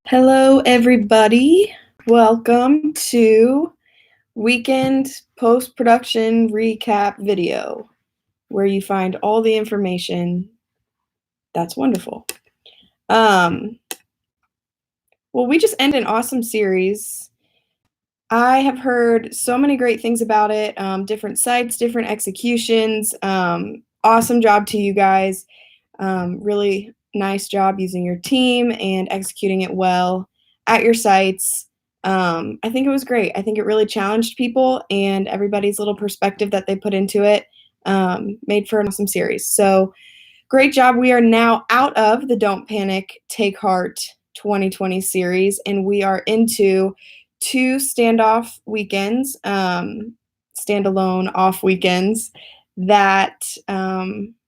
Hello, everybody. Welcome to Weekend Post-Production Recap Video, where you find all the information that's wonderful. Well, we just ended an awesome series. I have heard so many great things about it, different sites, different executions. Awesome job to you guys. Really nice job using your team and executing it well at your sites. I think it was great. I think it really challenged people, and everybody's little perspective that they put into it made for an awesome series. So great job. We are now out of the Don't Panic, Take Heart 2020 series, and we are into two standoff weekends, standalone off weekends that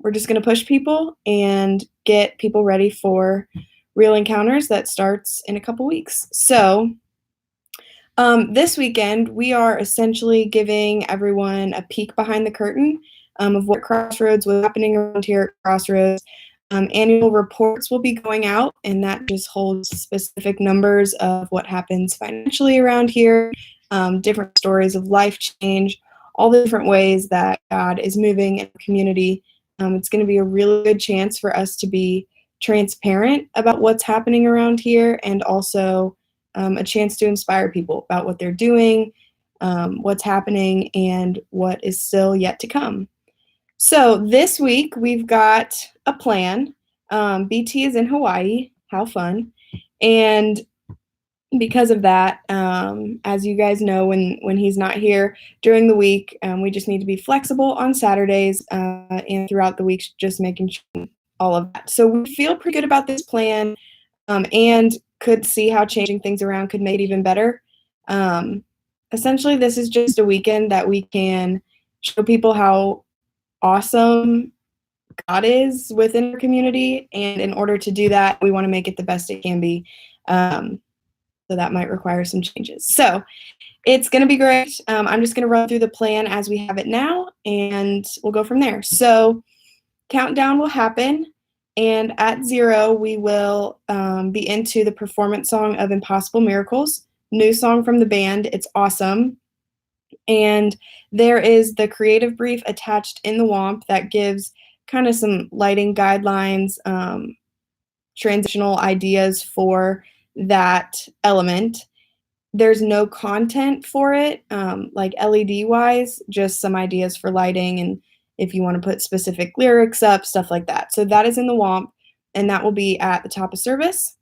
we're just going to push people and get people ready for real encounters that starts in a couple weeks. So this weekend, we are essentially giving everyone a peek behind the curtain of what Crossroads was happening around here at Crossroads. Annual reports will be going out, and that just holds specific numbers of what happens financially around here, different stories of life change, all the different ways that God is moving in the community. It's going to be a really good chance for us to be transparent about what's happening around here, and also a chance to inspire people about what they're doing, what's happening, and what is still yet to come. So this week we've got a plan. BT is in Hawaii. How fun. And because of that, as you guys know, when he's not here during the week, we just need to be flexible on Saturdays and throughout the week, just making sure all of that. So we feel pretty good about this plan, and could see how changing things around could make it even better. Essentially, this is just a weekend that we can show people how awesome God is within our community, and in order to do that, we want to make it the best it can be. So that might require some changes. So it's going to be great. I'm just going to run through the plan as we have it now, and we'll go from there. So countdown will happen, and at 0, we will be into the performance song of Impossible Miracles, new song from the band. It's awesome. And there is the creative brief attached in the WOMP that gives kind of some lighting guidelines, transitional ideas for that element. There's no content for it, like LED wise, just some ideas for lighting and if you want to put specific lyrics up, stuff like that. So that is in the WOMP, and that will be at the top of service.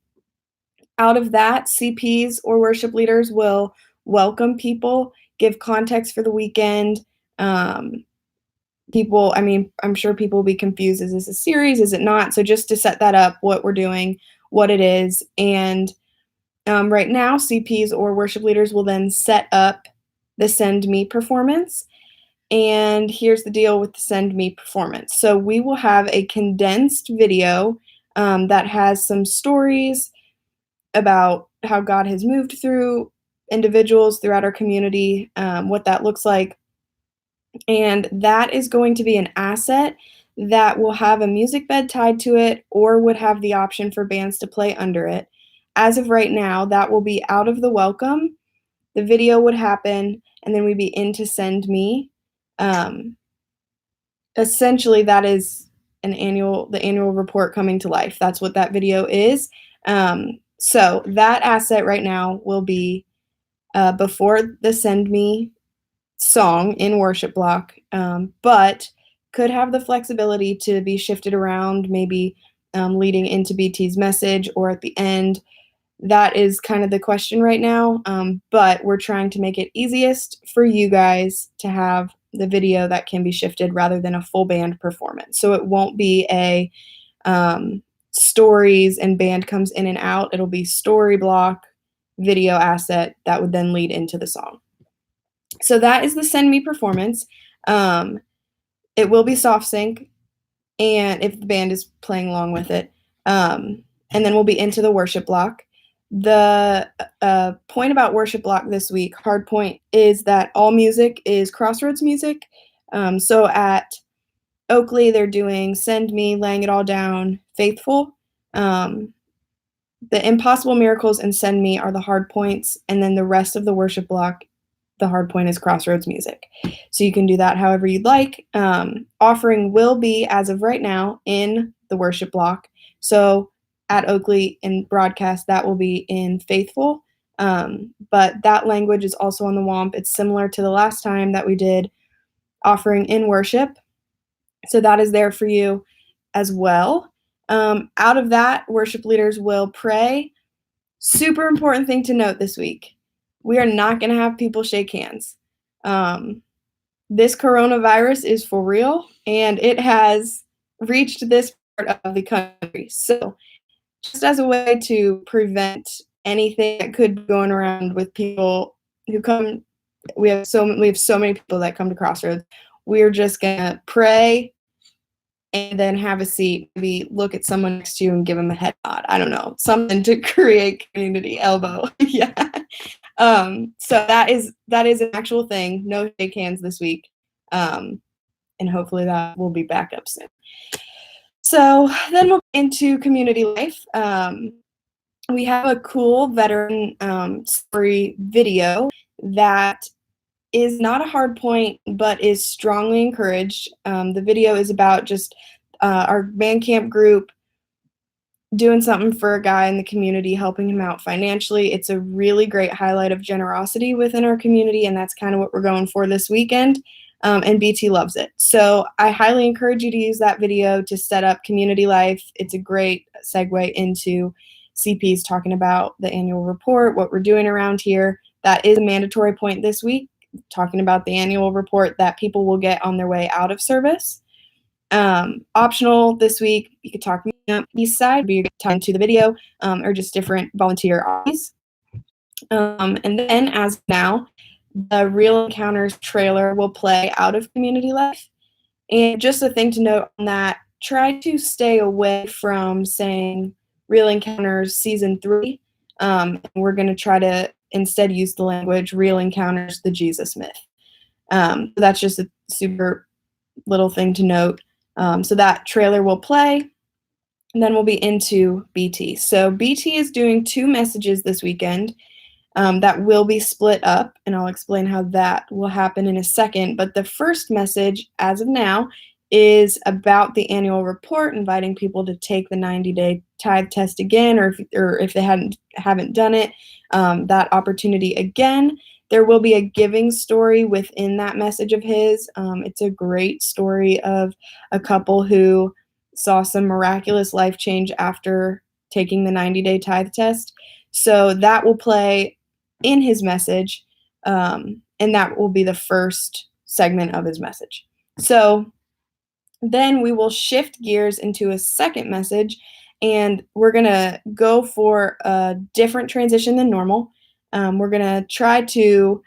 Out of that, CPs or worship leaders will welcome people, give context for the weekend. People, I mean, I'm sure people will be confused. Is this a series? Is it not? So just to set that up, what we're doing, what it is. And right now, CPs or worship leaders will then set up the Send Me performance. And here's the deal with the Send Me performance. So we will have a condensed video that has some stories about how God has moved through individuals throughout our community, what that looks like. And that is going to be an asset that will have a music bed tied to it or would have the option for bands to play under it. As of right now, that will be out of the welcome. The video would happen, and then we'd be in to Send Me. Essentially, that is the annual report coming to life. That's what that video is. So that asset right now will be before the Send Me song in worship block, but could have the flexibility to be shifted around, maybe leading into BT's message or at the end. That is kind of the question right now, but we're trying to make it easiest for you guys to have the video that can be shifted rather than a full band performance. So it won't be a stories and band comes in and out. It'll be story block, video asset that would then lead into the song. So that is the Send Me performance. It will be soft sync, and if the band is playing along with it, and then we'll be into the worship block. The point about worship block this week, hard point, is that all music is Crossroads music. So at Oakley, they're doing Send Me, Laying It All Down, Faithful. The impossible miracles and send me are the hard points, and then the rest of the worship block, the hard point is Crossroads music. So you can do that however you'd like. Offering will be, as of right now, in the worship block. So at Oakley in broadcast, that will be in Faithful. But that language is also on the WOMP. It's similar to the last time that we did offering in worship. So that is there for you as well. Out of that, worship leaders will pray. Super important thing to note this week. We are not going to have people shake hands. This coronavirus is for real, and it has reached this part of the country. So just as a way to prevent anything that could be going around with people who come, we have so many people that come to Crossroads. We're just going to pray and then have a seat, maybe look at someone next to you and give them a head nod. I don't know, something to create community elbow. Yeah. So that is an actual thing. No shake hands this week. And hopefully that will be back up soon. So then we'll get into community life. We have a cool veteran story video that is not a hard point, but is strongly encouraged. The video is about just our band camp group doing something for a guy in the community, helping him out financially. It's a really great highlight of generosity within our community, and that's kind of what we're going for this weekend. And BT loves it. So I highly encourage you to use that video to set up community life. It's a great segue into CP's talking about the annual report, what we're doing around here. That is a mandatory point this week, talking about the annual report that people will get on their way out of service. Optional this week, you could talk to me on the east side, be time to the video, or just different volunteer options. And then as now, the Real Encounters trailer will play out of community life. And just a thing to note on that, try to stay away from saying Real Encounters Season 3. We're going to try to instead use the language Real Encounters the Jesus Myth. That's just a super little thing to note. So that trailer will play, and then we'll be into BT. So BT is doing 2 messages this weekend that will be split up, and I'll explain how that will happen in a second. But the first message, as of now, is about the annual report, inviting people to take the 90-day tithe test again, or if they haven't done it, that opportunity again. There will be a giving story within that message of his. It's a great story of a couple who saw some miraculous life change after taking the 90-day tithe test. So that will play in his message, and that will be the first segment of his message. So then we will shift gears into a second message, and we're going to go for a different transition than normal. We're going to try to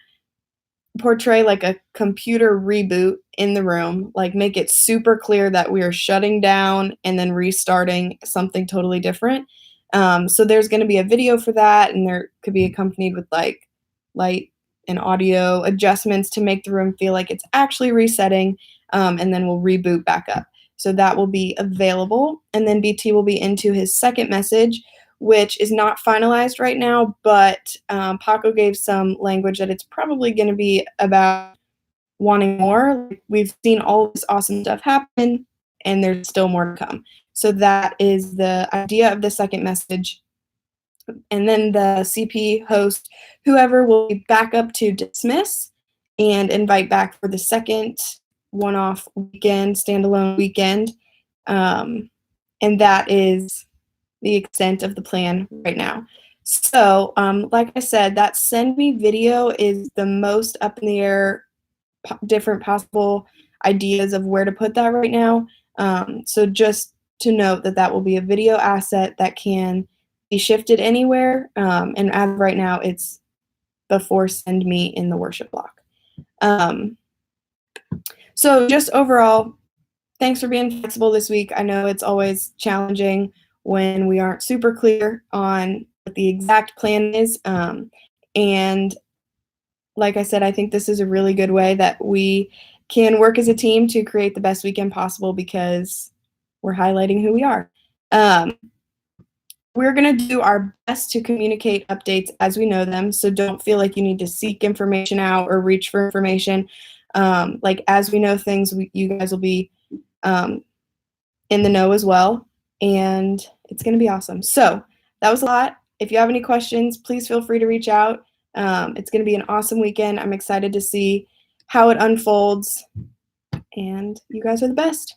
portray like a computer reboot in the room, like make it super clear that we are shutting down and then restarting something totally different. So there's going to be a video for that, and there could be accompanied with like light and audio adjustments to make the room feel like it's actually resetting, and then we'll reboot back up. So that will be available, and then BT will be into his second message, which is not finalized right now, but Paco gave some language that it's probably going to be about wanting more. We've seen all this awesome stuff happen, and there's still more to come. So that is the idea of the second message. And then the CP host, whoever, will be back up to dismiss and invite back for the second one-off weekend, standalone weekend. And that is the extent of the plan right now. So, like I said, that send me video is the most up in the air, different possible ideas of where to put that right now. So just to note that will be a video asset that can be shifted anywhere. And as of right now, it's before send me in the worship block. So just overall, thanks for being flexible this week. I know it's always challenging when we aren't super clear on what the exact plan is. And like I said, I think this is a really good way that we can work as a team to create the best weekend possible because we're highlighting who we are. We're gonna do our best to communicate updates as we know them, so don't feel like you need to seek information out or reach for information. Like, as we know things, you guys will be um, in the know as well, and it's gonna be awesome. So that was a lot. If you have any questions, please feel free to reach out. It's gonna be an awesome weekend. I'm excited to see how it unfolds, and you guys are the best.